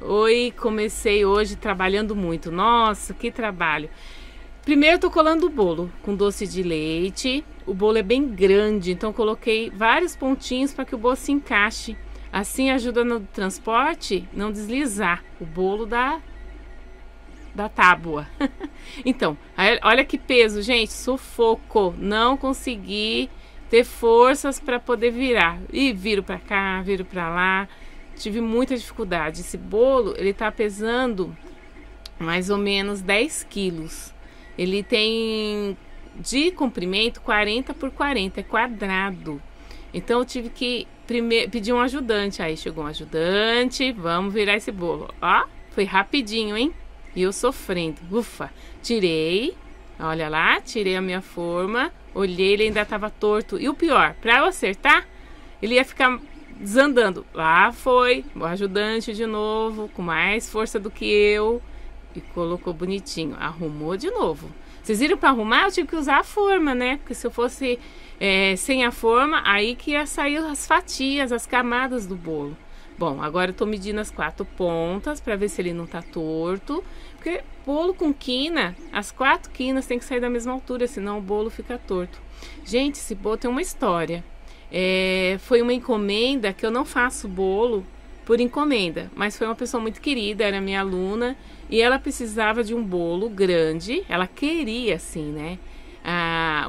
Oi, comecei hoje trabalhando muito. Nossa, que trabalho. Primeiro eu tô colando o bolo com doce de leite. O bolo é bem grande, então coloquei vários pontinhos para que o bolo se encaixe. Assim ajuda no transporte não deslizar o bolo da tábua. Então, olha que peso, gente, sufoco. Não consegui ter forças para poder virar. E viro para cá, viro para lá. Tive muita dificuldade. Esse bolo, ele tá pesando mais ou menos 10 quilos. Ele tem de comprimento 40 por 40, é quadrado. Então eu tive que primeiro pedir um ajudante. Aí chegou um ajudante, vamos virar esse bolo. Ó, foi rapidinho, hein? E eu sofrendo. Ufa, tirei, olha lá, tirei a minha forma. Olhei, ele ainda estava torto. E o pior, para eu acertar, ele ia ficar desandando. Lá foi o ajudante de novo, com mais força do que eu. E colocou bonitinho. Arrumou de novo. Vocês viram, para arrumar eu tive que usar a forma, né? Porque se eu fosse sem a forma, aí que ia sair as fatias, as camadas do bolo. Bom, agora eu tô medindo as 4 pontas para ver se ele não tá torto. Porque bolo com quina, as 4 quinas tem que sair da mesma altura, senão o bolo fica torto. Gente, esse bolo tem uma história. Foi uma encomenda, que eu não faço bolo por encomenda, mas foi uma pessoa muito querida, era minha aluna, e ela precisava de um bolo grande, ela queria assim, né?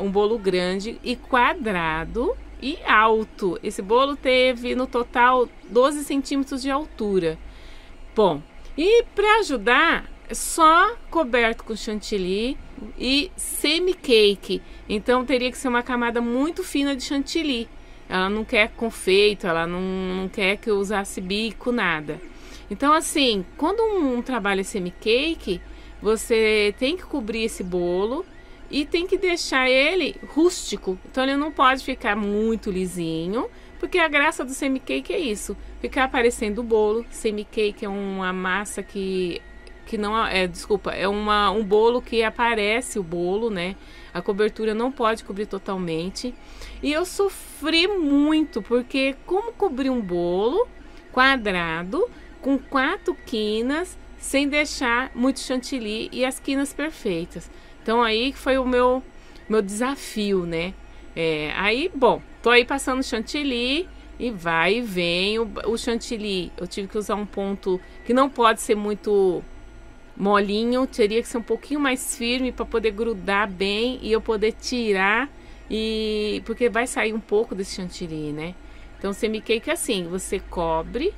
Um bolo grande e quadrado e alto. Esse bolo teve no total 12 centímetros de altura. Bom, e para ajudar, só coberto com chantilly e semi-cake. Então teria que ser uma camada muito fina de chantilly. Ela não quer confeito, ela não quer que eu usasse bico, nada. Então assim, quando um trabalho é semi-cake, você tem que cobrir esse bolo e tem que deixar ele rústico. Então ele não pode ficar muito lisinho, porque a graça do semi-cake é isso, ficar aparecendo o bolo. Semi-cake é uma massa que não desculpa, é um bolo que aparece o bolo, né? A cobertura não pode cobrir totalmente. E eu sofri muito, porque como cobrir um bolo quadrado com 4 quinas sem deixar muito chantilly e as quinas perfeitas. Então aí foi o meu desafio, né? Aí, bom, tô aí passando chantilly e vai e vem o chantilly. Eu tive que usar um ponto que não pode ser muito molinho, teria que ser um pouquinho mais firme para poder grudar bem e eu poder tirar, porque vai sair um pouco desse chantilly, né? Então semi-cake é assim, você cobre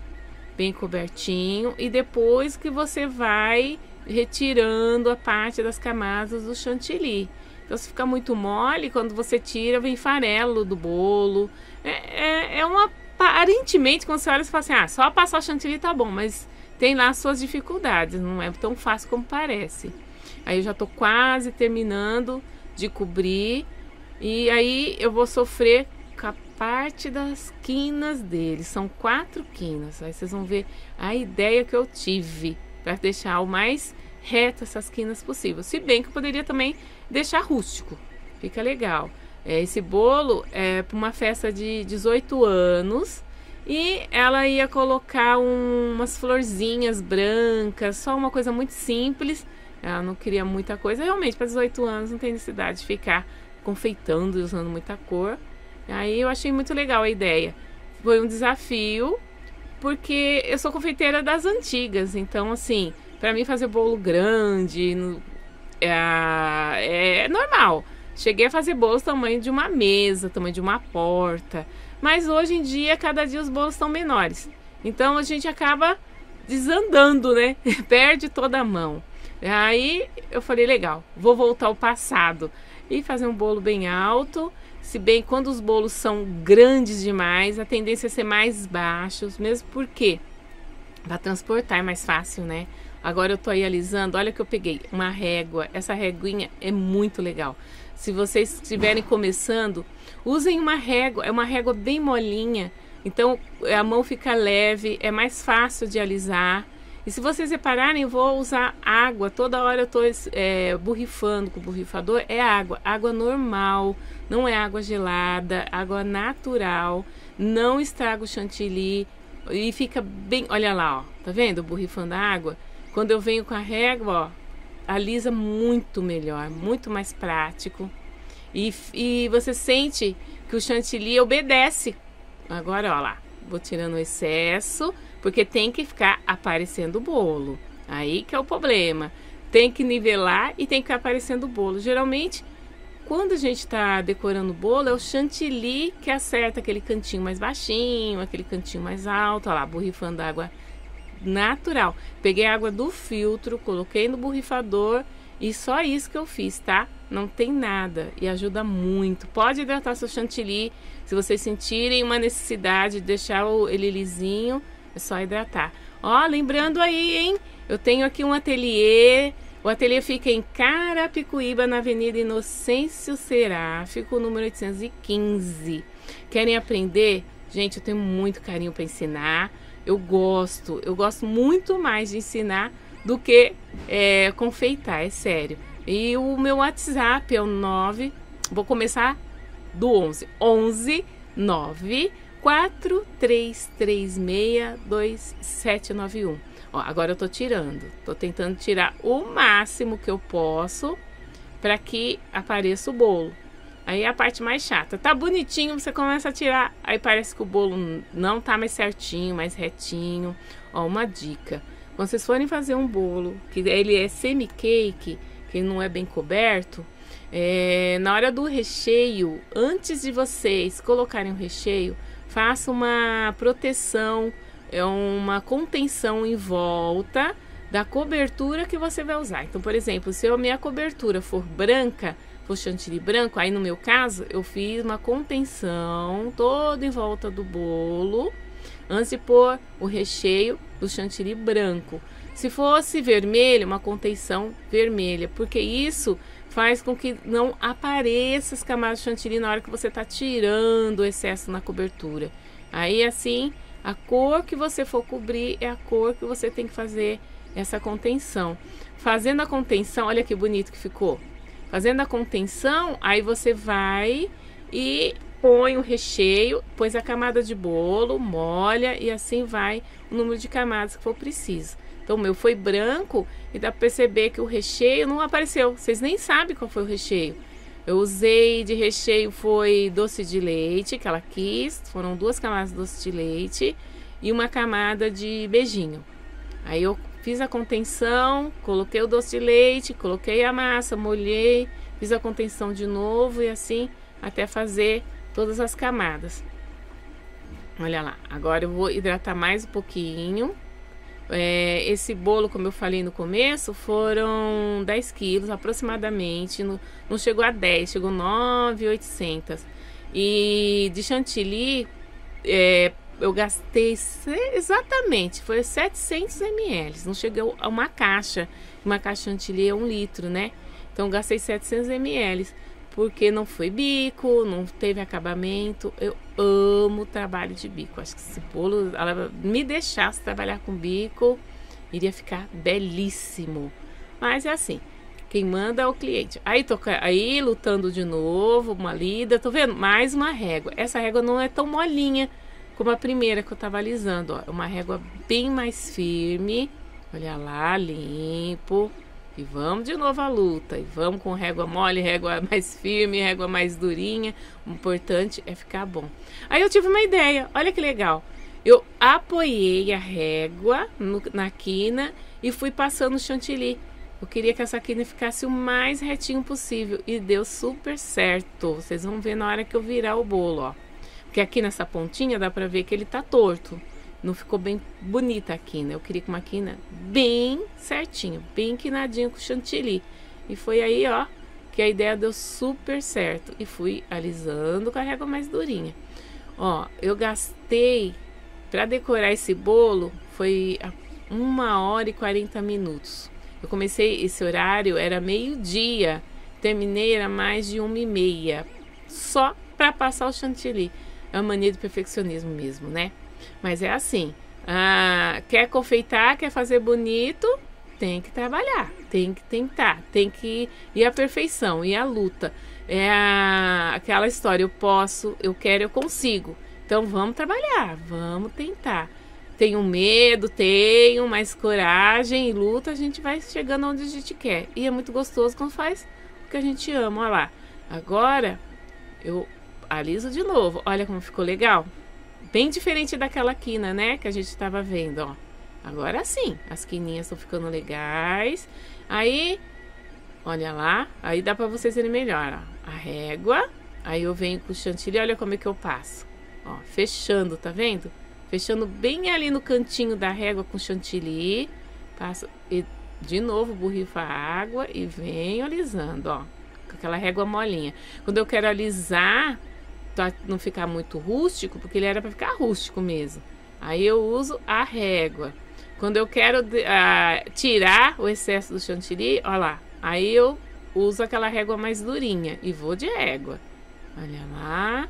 bem cobertinho e depois que você vai retirando a parte das camadas do chantilly. Então se ficar muito mole, quando você tira, vem farelo do bolo. Aparentemente, quando você olha, você fala assim, só passar o chantilly tá bom, mas tem lá as suas dificuldades, não é tão fácil como parece. Aí eu já tô quase terminando de cobrir e aí eu vou sofrer com a parte das quinas dele. São 4 quinas. Aí vocês vão ver a ideia que eu tive para deixar o mais reto essas quinas possível. Se bem que eu poderia também deixar rústico, fica legal. Esse bolo é para uma festa de 18 anos. E ela ia colocar umas florzinhas brancas, só uma coisa muito simples. Ela não queria muita coisa. Realmente, para 18 anos não tem necessidade de ficar confeitando e usando muita cor. Aí eu achei muito legal a ideia. Foi um desafio, porque eu sou confeiteira das antigas. Então, assim, para mim fazer bolo grande é normal. Cheguei a fazer bolos tamanho de uma mesa, tamanho de uma porta. Mas hoje em dia, cada dia os bolos estão menores. Então a gente acaba desandando, né? Perde toda a mão. Aí eu falei, legal, vou voltar ao passado e fazer um bolo bem alto. Se bem quando os bolos são grandes demais, a tendência é ser mais baixos, mesmo porque para transportar é mais fácil, né? Agora eu tô aí alisando, olha que eu peguei uma régua. Essa reguinha é muito legal. Se vocês estiverem começando, usem uma régua, é uma régua bem molinha, então a mão fica leve, é mais fácil de alisar. E se vocês repararem, eu vou usar água, toda hora eu estou borrifando com o borrifador, é água normal, não é água gelada, água natural, não estraga o chantilly, E fica bem, olha lá, ó, tá vendo? Borrifando a água. Quando eu venho com a régua, ó, alisa muito melhor, muito mais prático. E você sente que o chantilly obedece. Agora, ó lá, vou tirando o excesso, porque tem que ficar aparecendo o bolo. Aí que é o problema. Tem que nivelar e tem que ficar aparecendo o bolo. Geralmente, quando a gente tá decorando o bolo, é o chantilly que acerta aquele cantinho mais baixinho, aquele cantinho mais alto. Olha lá, borrifando água natural. Peguei a água do filtro, coloquei no borrifador e só isso que eu fiz, tá? Não tem nada e ajuda muito. Pode hidratar seu chantilly. Se vocês sentirem uma necessidade de deixar ele lisinho, é só hidratar. Ó, lembrando aí, hein? Eu tenho aqui um ateliê. O ateliê fica em Carapicuíba, na Avenida Inocêncio Seráfico, número 815. Querem aprender? Gente, eu tenho muito carinho para ensinar. Eu gosto muito mais de ensinar do que confeitar, é sério. E o meu WhatsApp é o 9, vou começar do 11 9 4336 2791. Ó, agora eu tô tentando tirar o máximo que eu posso para que apareça o bolo. Aí é a parte mais chata. Tá bonitinho, você começa a tirar, aí parece que o bolo não tá mais certinho, mais retinho. Ó, uma dica. Quando vocês forem fazer um bolo, que ele é semi-cake, que não é bem coberto, na hora do recheio, antes de vocês colocarem o recheio, faça uma proteção, uma contenção em volta da cobertura que você vai usar. Então, por exemplo, se a minha cobertura for branca, for chantilly branco, aí no meu caso, eu fiz uma contenção toda em volta do bolo, antes de pôr o recheio do chantilly branco. Se fosse vermelho, uma contenção vermelha, porque isso faz com que não apareça as camadas de chantilly na hora que você está tirando o excesso na cobertura. Aí assim, a cor que você for cobrir é a cor que você tem que fazer essa contenção. Fazendo a contenção, olha que bonito que ficou. Fazendo a contenção, aí você vai e põe o recheio, pôs a camada de bolo, molha e assim vai o número de camadas que for preciso. Então o meu foi branco e dá para perceber que o recheio não apareceu. Vocês nem sabem qual foi o recheio. Eu usei de recheio foi doce de leite, que ela quis. Foram 2 camadas de doce de leite e uma camada de beijinho. Aí eu fiz a contenção, coloquei o doce de leite, coloquei a massa, molhei, fiz a contenção de novo e assim até fazer todas as camadas. Olha lá, agora eu vou hidratar mais um pouquinho. Esse bolo, como eu falei no começo, foram 10 quilos aproximadamente, não chegou a 10, chegou 9.800. E de chantilly, eu gastei exatamente, foi 700 ml, não chegou a uma caixa chantilly é 1 litro, né? Então gastei 700 ml, porque não foi bico, não teve acabamento. Eu amo trabalho de bico, acho que esse bolo, ela me deixasse trabalhar com bico, iria ficar belíssimo. Mas é assim, quem manda é o cliente. Aí tô aí lutando de novo, uma lida, tô vendo? Mais uma régua. Essa régua não é tão molinha como a primeira que eu tava alisando, ó. É uma régua bem mais firme. Olha lá, limpo. E vamos de novo à luta. E vamos com régua mole, régua mais firme, régua mais durinha. O importante é ficar bom. Aí eu tive uma ideia, olha que legal. Eu apoiei a régua na quina e fui passando o chantilly. Eu queria que essa quina ficasse o mais retinho possível. E deu super certo. Vocês vão ver na hora que eu virar o bolo, ó. Porque aqui nessa pontinha dá pra ver que ele tá torto. Não ficou bem bonita a quina. Eu queria com uma quina bem certinho, bem quinadinho com chantilly. E foi aí, ó, que a ideia deu super certo. E fui alisando com a régua mais durinha. Ó, eu gastei, para decorar esse bolo, foi 1h40 minutos. Eu comecei, esse horário era meio-dia. Terminei, era mais de 1h30. Só para passar o chantilly. É uma mania de perfeccionismo mesmo, né? Mas é assim, quer confeitar, quer fazer bonito, tem que trabalhar, tem que tentar, tem que ir à perfeição, ir à luta. É aquela história, eu posso, eu quero, eu consigo. Então vamos trabalhar, vamos tentar. Tenho medo, tenho, mas coragem e luta, a gente vai chegando onde a gente quer. E é muito gostoso quando faz o que a gente ama, olha lá. Agora, eu aliso de novo, olha como ficou legal. Bem diferente daquela quina, né, que a gente estava vendo, ó. Agora sim, as quininhas estão ficando legais. Aí, olha lá, aí dá pra vocês verem melhor, ó. A régua, aí eu venho com o chantilly, olha como é que eu passo. Ó, fechando, tá vendo? Fechando bem ali no cantinho da régua com chantilly. Passo e de novo borrifo a água e venho alisando, ó. Com aquela régua molinha. Quando eu quero alisar, pra não ficar muito rústico, porque ele era para ficar rústico mesmo. Aí eu uso a régua. Quando eu quero tirar o excesso do chantilly, ó lá. Aí eu uso aquela régua mais durinha e vou de régua. Olha lá.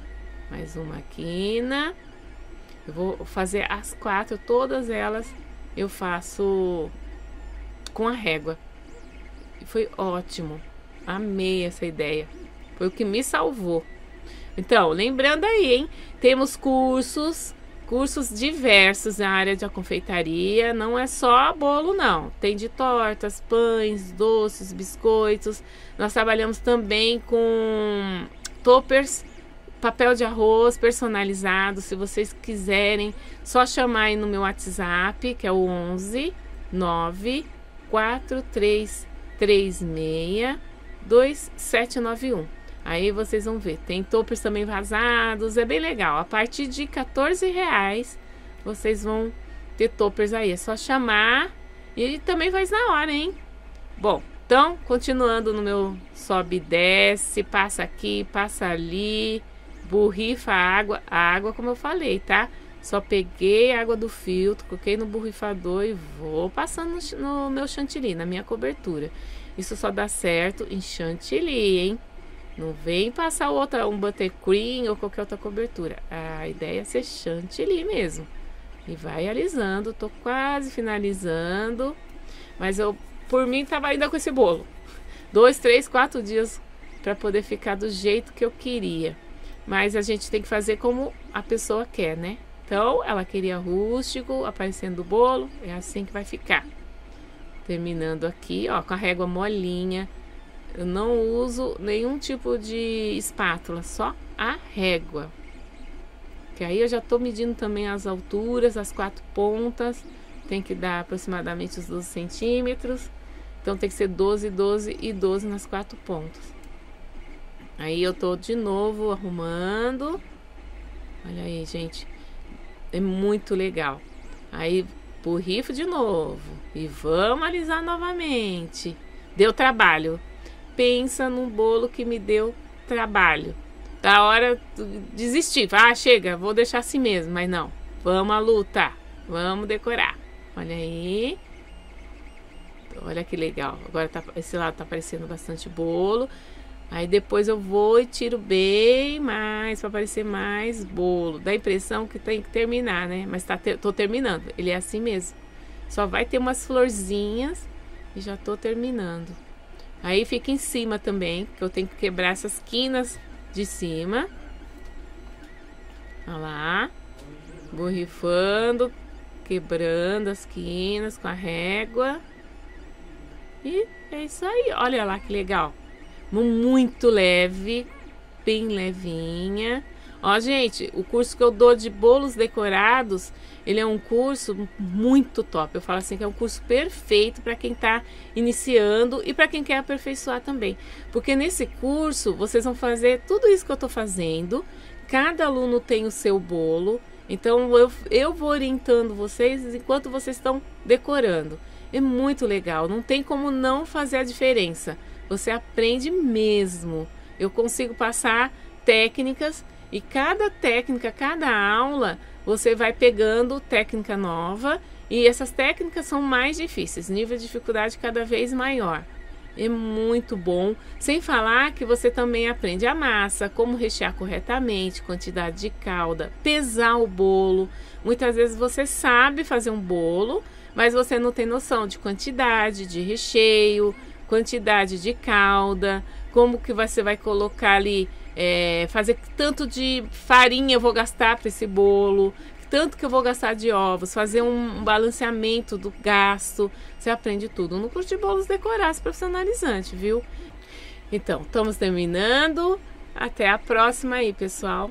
Mais uma quina. Eu vou fazer as 4, todas elas eu faço com a régua. E foi ótimo. Amei essa ideia. Foi o que me salvou. Então, lembrando aí, hein? Temos cursos diversos na área de confeitaria. Não é só bolo, não. Tem de tortas, pães, doces, biscoitos. Nós trabalhamos também com toppers, papel de arroz personalizado. Se vocês quiserem, só chamar aí no meu WhatsApp, que é o 11 9 4336 2791. Aí vocês vão ver, tem toppers também vazados, é bem legal. A partir de R$14 vocês vão ter toppers aí, é só chamar e ele também faz na hora, hein? Bom, então, continuando no meu sobe e desce, passa aqui, passa ali, borrifa a água como eu falei, tá? Só peguei a água do filtro, coloquei no borrifador e vou passando no meu chantilly, na minha cobertura. Isso só dá certo em chantilly, hein? Não vem passar um buttercream ou qualquer outra cobertura. A ideia é ser chantilly mesmo. E vai alisando. Tô quase finalizando. Mas eu, por mim, tava ainda com esse bolo. 2, 3, 4 dias para poder ficar do jeito que eu queria. Mas a gente tem que fazer como a pessoa quer, né? Então, ela queria rústico, aparecendo o bolo. É assim que vai ficar. Terminando aqui, ó, com a régua molinha. Eu não uso nenhum tipo de espátula, só a régua. Que aí eu já tô medindo também as alturas, as 4 pontas. Tem que dar aproximadamente os 12 centímetros. Então tem que ser 12, 12 e 12 nas 4 pontas. Aí eu tô de novo arrumando. Olha aí, gente. É muito legal. Aí borrifo de novo. E vamos alisar novamente. Deu trabalho. Pensa num bolo que me deu trabalho. Da hora de desistir. Ah, chega, vou deixar assim mesmo. Mas não, vamos à luta. Vamos decorar. Olha aí. Olha que legal. Agora esse lado tá aparecendo bastante bolo. Aí depois eu vou e tiro bem mais para aparecer mais bolo. Dá a impressão que tem que terminar, né? Mas tô terminando. Ele é assim mesmo. Só vai ter umas florzinhas e já tô terminando. Aí fica em cima também, que eu tenho que quebrar essas quinas de cima. Olha lá. Borrifando, quebrando as quinas com a régua. E é isso aí. Olha lá que legal. Muito leve, bem levinha. Ó, gente, o curso que eu dou de bolos decorados, ele é um curso muito top. Eu falo assim que é um curso perfeito para quem está iniciando e para quem quer aperfeiçoar também. Porque nesse curso, vocês vão fazer tudo isso que eu estou fazendo. Cada aluno tem o seu bolo. Então, eu vou orientando vocês enquanto vocês estão decorando. É muito legal, não tem como não fazer a diferença. Você aprende mesmo. Eu consigo passar técnicas e cada técnica, cada aula, você vai pegando técnica nova e essas técnicas são mais difíceis, nível de dificuldade cada vez maior. É muito bom, sem falar que você também aprende a massa, como rechear corretamente, quantidade de calda, pesar o bolo. Muitas vezes você sabe fazer um bolo, mas você não tem noção de quantidade de recheio, quantidade de calda, como que você vai colocar ali, fazer tanto de farinha eu vou gastar para esse bolo, tanto que eu vou gastar de ovos, fazer um balanceamento do gasto. Você aprende tudo no curso de bolos decorados profissionalizante, viu? Então, estamos terminando. Até a próxima aí, pessoal.